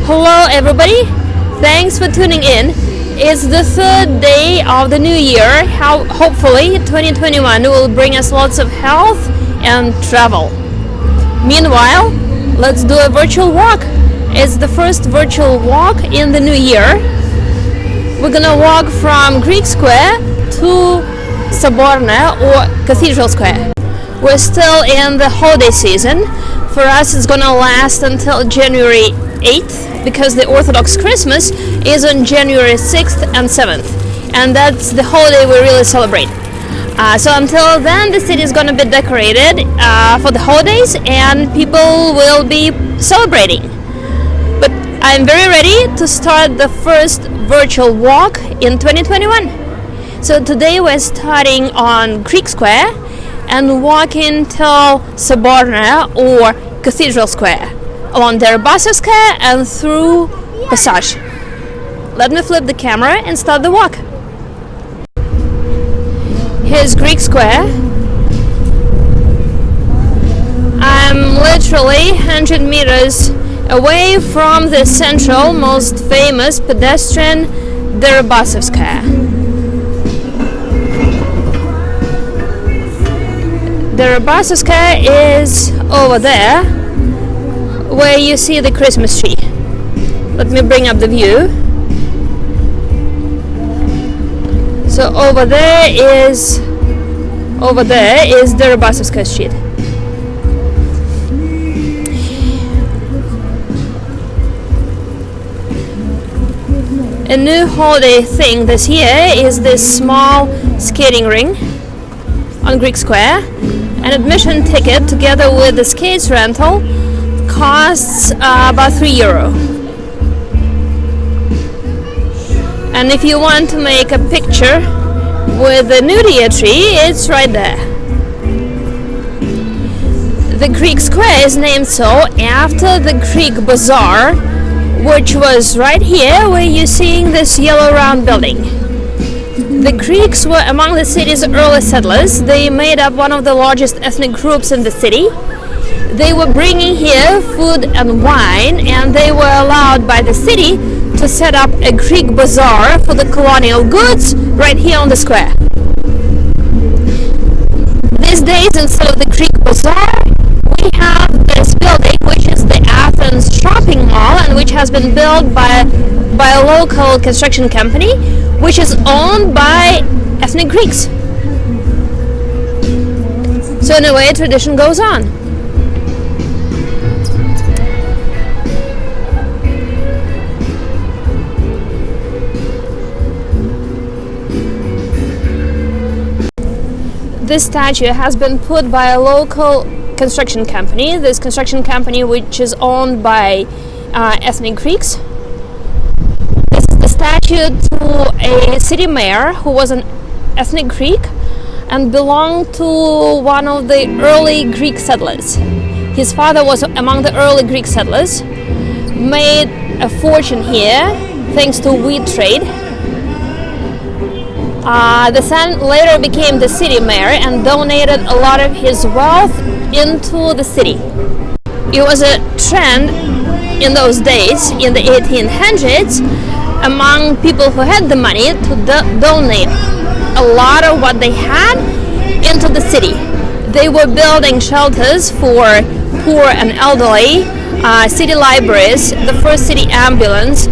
Hello everybody, thanks for tuning in. It's the third day of the new year. Hopefully 2021 will bring us lots of health and travel. Meanwhile, let's do a virtual walk. It's the first virtual walk in the new year. We're gonna walk from Greek Square to Sobornaya or Cathedral Square. We're still in the holiday season. For us it's gonna last until January 8th because the Orthodox Christmas is on January 6th and 7th, and that's the holiday we really celebrate. So until then the city is gonna be decorated for the holidays and people will be celebrating. But I'm very ready to start the first virtual walk in 2021. So today we're starting on Greek Square and walking till Sobornaya or Cathedral Square, along Deribasovskaya and through Passage. Let me flip the camera and start the walk. Here's Greek Square. I'm literally 100 meters away from the central, most famous pedestrian Deribasovskaya. Deribasovskaya is over there where you see the Christmas tree. Let me bring up the view. So over there is Deribasovskaya Street. A new holiday thing this year is this small skating ring on Greek Square. An admission ticket together with the skates rental costs about €3. And if you want to make a picture with the nudity tree, it's right there. The Greek Square is named so after the Greek Bazaar, which was right here where you're seeing this yellow round building. The Greeks were among the city's early settlers. They made up one of the largest ethnic groups in the city. They were bringing here food and wine, and they were allowed by the city to set up a Greek bazaar for the colonial goods right here on the square. These days, instead of the Greek bazaar, we have this building, which is the Athens shopping mall, and which has been built by a local construction company, which is owned by ethnic Greeks. So in a way, tradition goes on. This statue has been put by a local construction company. This construction company, which is owned by ethnic Greeks. This is the statue to a city mayor who was an ethnic Greek and belonged to one of the early Greek settlers. His father was among the early Greek settlers, made a fortune here thanks to wheat trade. The son later became the city mayor and donated a lot of his wealth into the city. It was a trend in those days, in the 1800s, among people who had the money to donate a lot of what they had into the city. They were building shelters for poor and elderly, city libraries, the first city ambulance,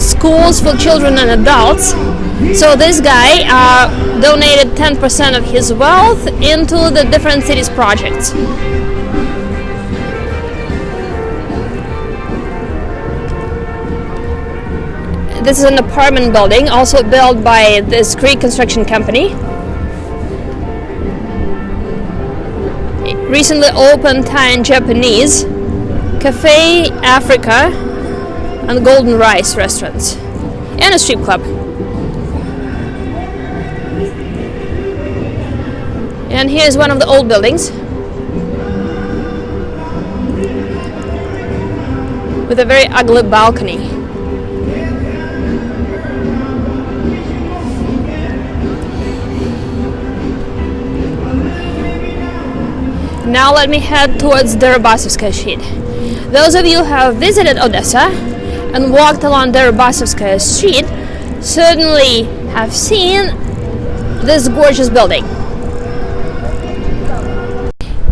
schools for children and adults. So this guy donated 10% of his wealth into the different cities' projects. This is an apartment building, also built by this Greek construction company. It recently opened Thai and Japanese, Cafe Africa, and Golden Rice restaurants, and a strip club. And here's one of the old buildings with a very ugly balcony. Now let me head towards Deribasovskaya Street. Those of you who have visited Odessa and walked along Deribasovskaya street certainly have seen this gorgeous building.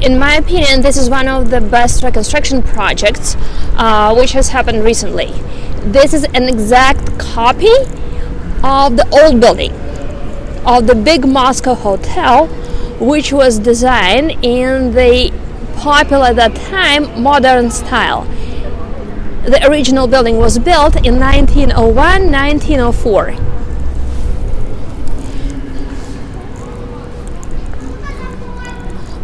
In my opinion, this is one of the best reconstruction projects which has happened recently. This is an exact copy of the old building of the big Moscow hotel, which was designed in the popular at that time modern style. The original building was built in 1901-1904.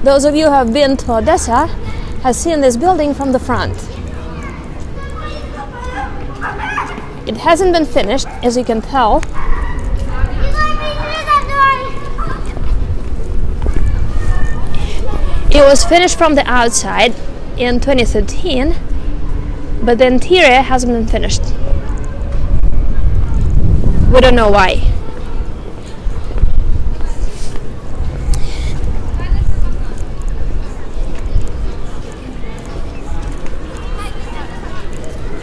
Those of you who have been to Odessa have seen this building from the front. It hasn't been finished, as you can tell. It was finished from the outside in 2013, but the interior hasn't been finished. We don't know why.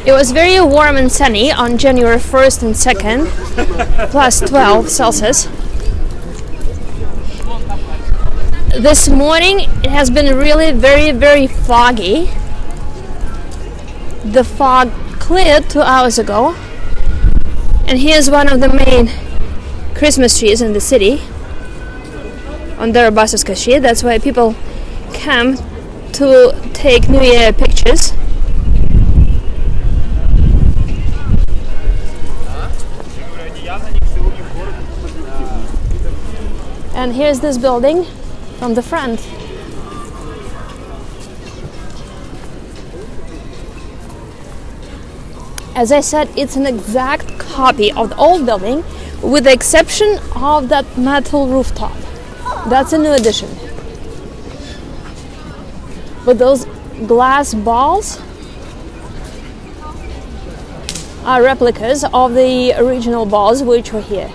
It was very warm and sunny on January 1st and 2nd, plus 12 Celsius. This morning it has been really very foggy. The fog cleared 2 hours ago, and here's one of the main Christmas trees in the city on Deribasovskaya. That's why people come to take New Year pictures. And here's this building from the front. As I said, it's an exact copy of the old building with the exception of that metal rooftop. That's a new addition. But those glass balls are replicas of the original balls which were here.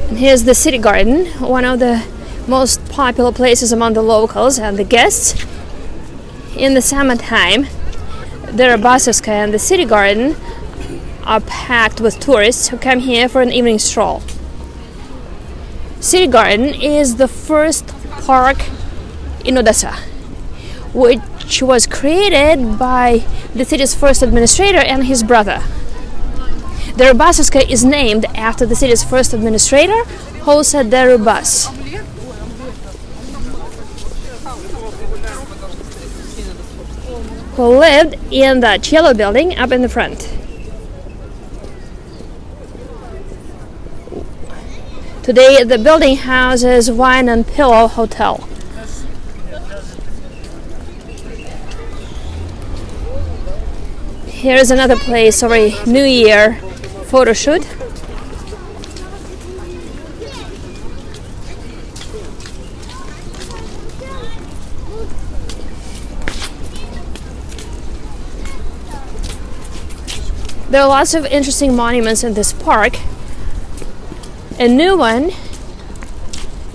And here's the city garden, one of the most popular places among the locals and the guests. In the summertime, Deribasovskaya and the city garden are packed with tourists who come here for an evening stroll. City garden is the first park in Odessa, which was created by the city's first administrator and his brother. Deribasovskaya is named after the city's first administrator, House Deribas. Who lived in that yellow building up in the front. Today the building houses Wine and Pillow Hotel. Here's another place for a New Year photo shoot. There are lots of interesting monuments in this park. A new one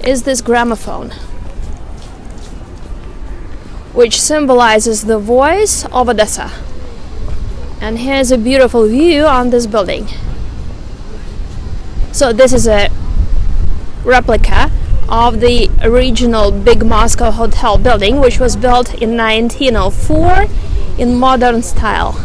is this gramophone, which symbolizes the voice of Odessa. And here's a beautiful view on this building. So this is a replica of the original big Moscow hotel building, which was built in 1904 in modern style.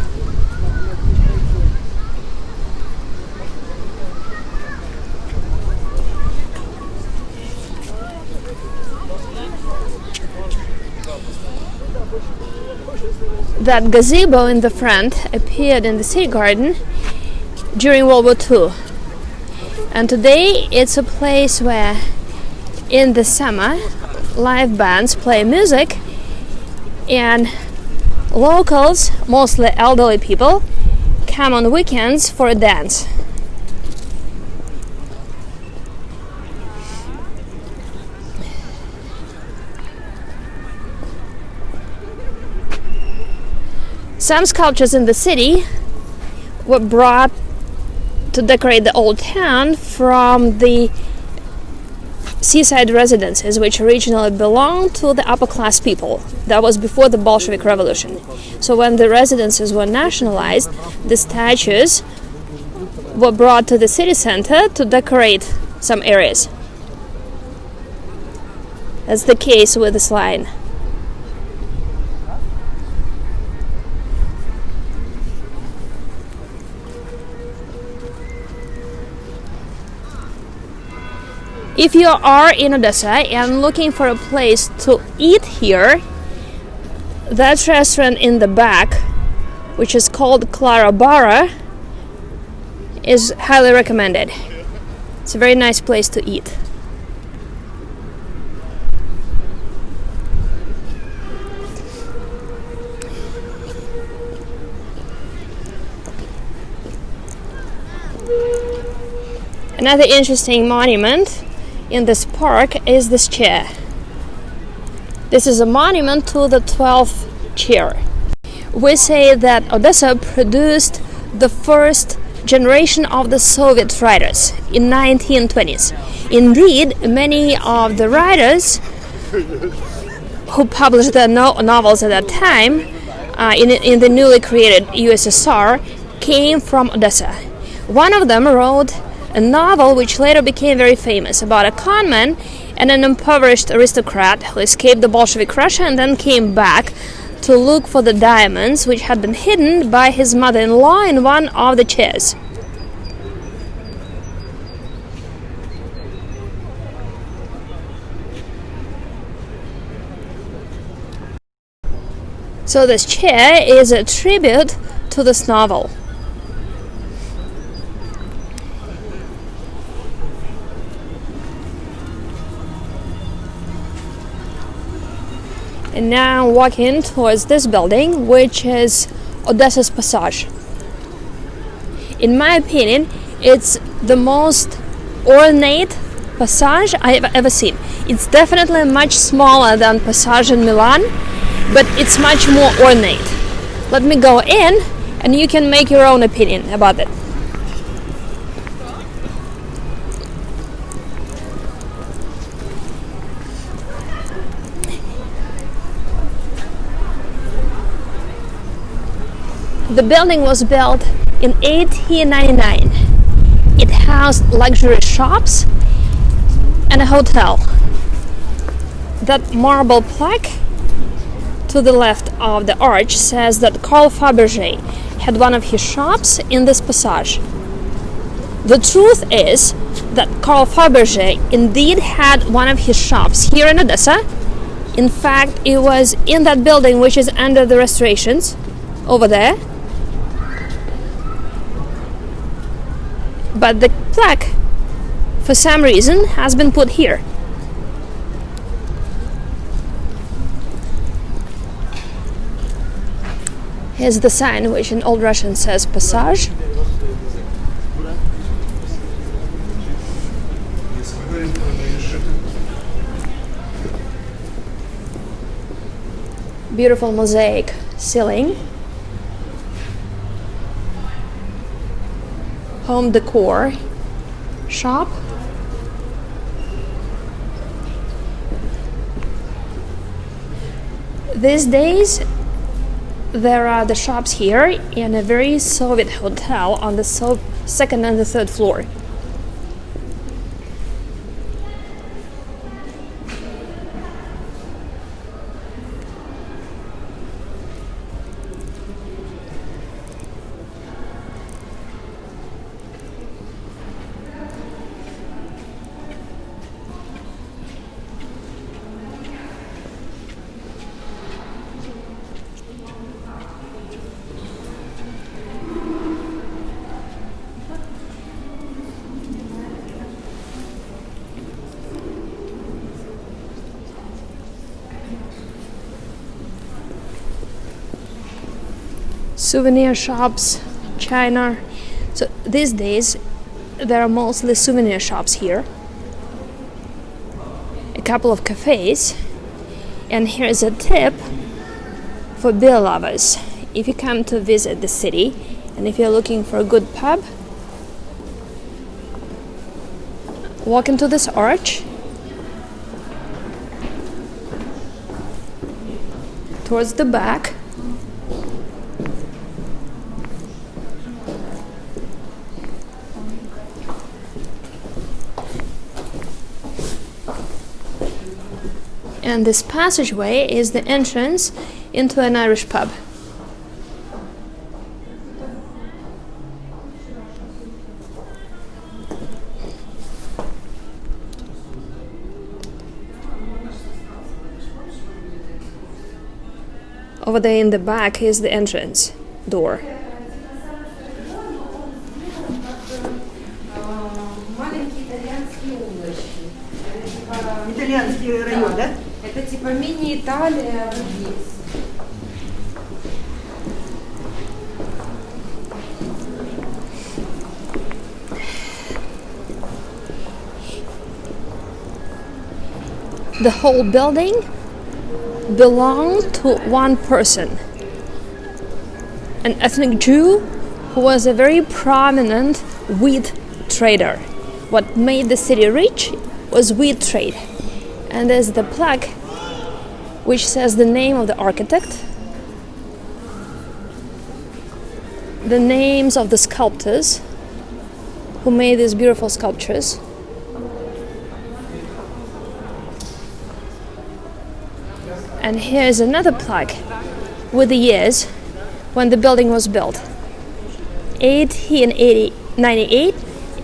That gazebo in the front appeared in the city garden during World War II. And today it's a place where in the summer live bands play music and locals, mostly elderly people, come on weekends for a dance. Some sculptures in the city were brought to decorate the old town from the seaside residences, which originally belonged to the upper class people. That was before the Bolshevik Revolution. So when the residences were nationalized, the statues were brought to the city center to decorate some areas. That's the case with this line. If you are in Odessa and looking for a place to eat here, that restaurant in the back, which is called Clara Bara, is highly recommended. It's a very nice place to eat. Another interesting monument in this park is this chair. This is a monument to the 12th chair. We say that Odessa produced the first generation of the Soviet writers in 1920s. Indeed, many of the writers who published their novels at that time in the newly created USSR came from Odessa. One of them wrote a novel which later became very famous about a conman and an impoverished aristocrat who escaped the Bolshevik Russia and then came back to look for the diamonds which had been hidden by his mother-in-law in one of the chairs. So this chair is a tribute to this novel. And now I'm walking towards this building, which is Odessa Passage. In my opinion, it's the most ornate passage I have ever seen. It's definitely much smaller than Passage in Milan, but it's much more ornate. Let me go in and you can make your own opinion about it. The building was built in 1899. It housed luxury shops and a hotel. That marble plaque to the left of the arch says that Carl Fabergé had one of his shops in this passage. The truth is that Carl Fabergé indeed had one of his shops here in Odessa. In fact, it was in that building which is under the restorations over there. But the plaque, for some reason, has been put here. Here's the sign, which in Old Russian says Passage. Beautiful mosaic ceiling. Home decor shop. These days there are the shops here and a very Soviet hotel on the second and the third floor. Souvenir shops, China. So these days there are mostly souvenir shops here. A couple of cafes. And here's a tip for beer lovers. If you come to visit the city and if you're looking for a good pub, walk into this arch towards the back. And this passageway is the entrance into an Irish pub. Over there in the back is the entrance door. Итальянский район, да? Это типа мини-Италия здесь. The whole building belonged to one person, an ethnic Jew who was a very prominent wheat trader. What made the city rich was wheat trade. And there's the plaque which says the name of the architect, the names of the sculptors who made these beautiful sculptures. And here's another plaque with the years when the building was built. 1898,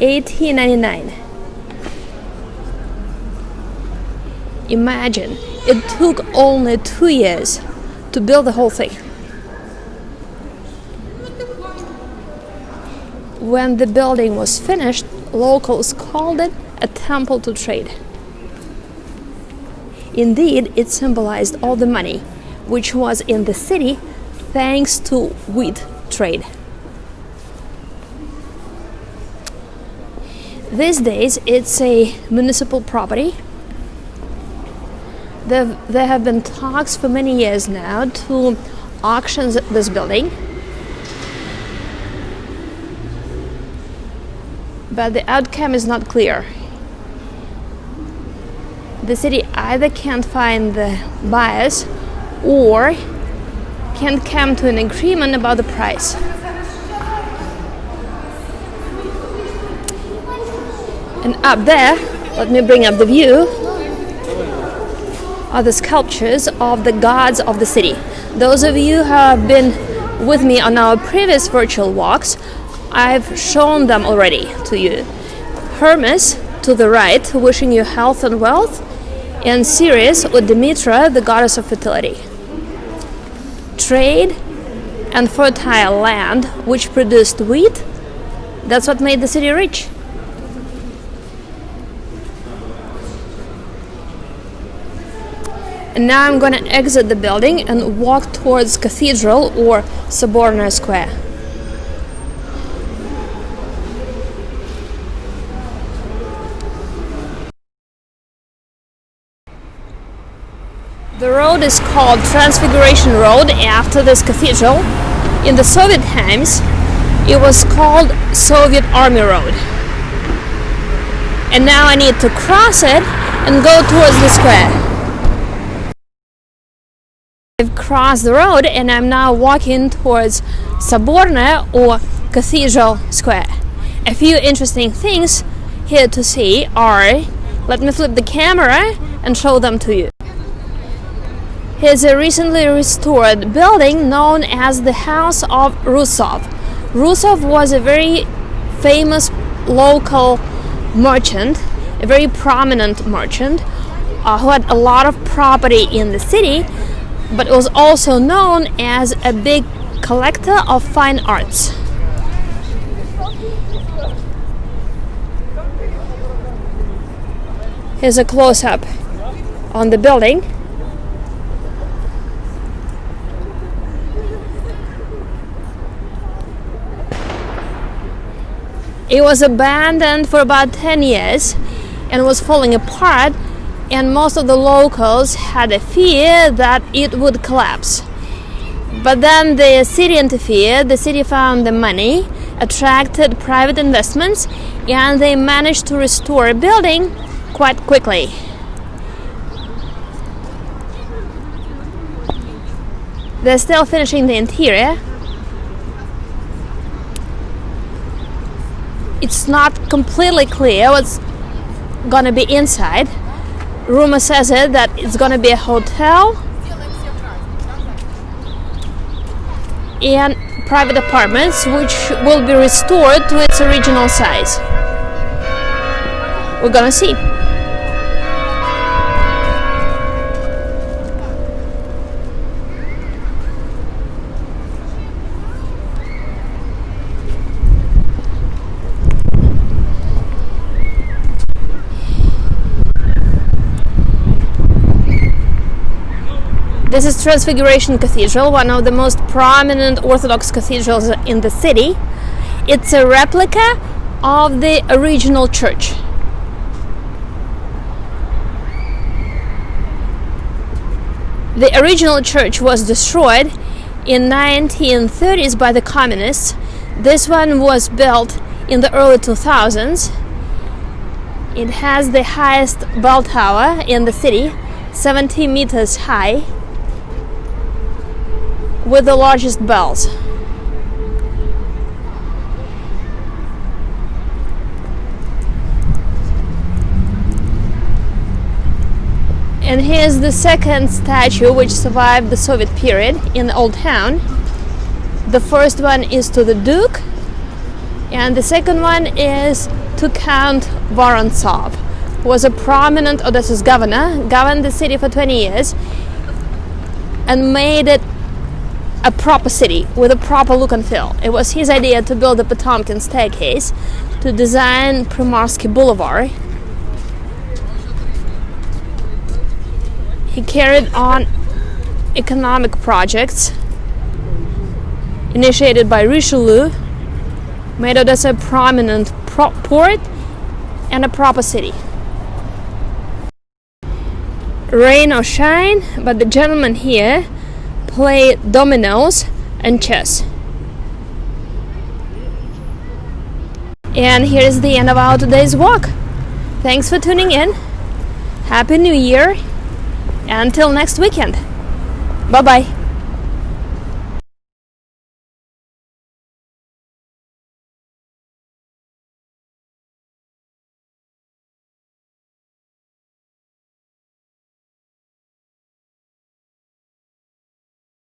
1899. Imagine, it took only 2 years to build the whole thing. When the building was finished, locals called it a temple to trade. Indeed, it symbolized all the money which was in the city thanks to wheat trade. These days, it's a municipal property. There have been talks for many years now to auction this building. But the outcome is not clear. The city either can't find the buyers or can't come to an agreement about the price. And up there, let me bring up the view, are the sculptures of the gods of the city. Those of you who have been with me on our previous virtual walks, I've shown them already to you. Hermes to the right, wishing you health and wealth, and Ceres or Demetra, the goddess of fertility. Trade and fertile land, which produced wheat, that's what made the city rich. And now I'm going to exit the building and walk towards Cathedral or Sobornaya Square. The road is called Transfiguration Road after this cathedral. In the Soviet times, it was called Soviet Army Road. And now I need to cross it and go towards the square. I've crossed the road and I'm now walking towards Sobornaya or Cathedral Square. A few interesting things here to see are, let me flip the camera and show them to you. Here's a recently restored building known as the House of Russov. Russov was a very famous local merchant, a very prominent merchant who had a lot of property in the city, but was also known as a big collector of fine arts. Here's a close-up on the building. It was abandoned for about 10 years and was falling apart, and most of the locals had a fear that it would collapse. But then the city interfered, the city found the money attracted private investments, and they managed to restore a building quite quickly. They're still finishing the interior. It's not completely clear what's gonna be inside. Rumor says that it's gonna be a hotel and private apartments, which will be restored to its original size. We're gonna see. This is Transfiguration Cathedral, one of the most prominent Orthodox cathedrals in the city. It's a replica of the original church. The original church was destroyed in 1930s by the communists. This one was built in the early 2000s. It has the highest bell tower in the city, 70 meters high, with the largest bells. And here's the second statue which survived the Soviet period in the old town. The first one is to the Duke, and the second one is to Count Vorontsov, who was a prominent Odessa's governor, governed the city for 20 years, and made it a proper city with a proper look and feel. It was his idea to build the Potemkin staircase, to design Primorsky Boulevard. He carried on economic projects initiated by Richelieu, made Odessa a prominent port and a proper city. Rain or shine, but the gentlemen here play dominoes and chess. And here's the end of our today's walk. Thanks for tuning in. Happy New Year. Until next weekend. Bye-bye.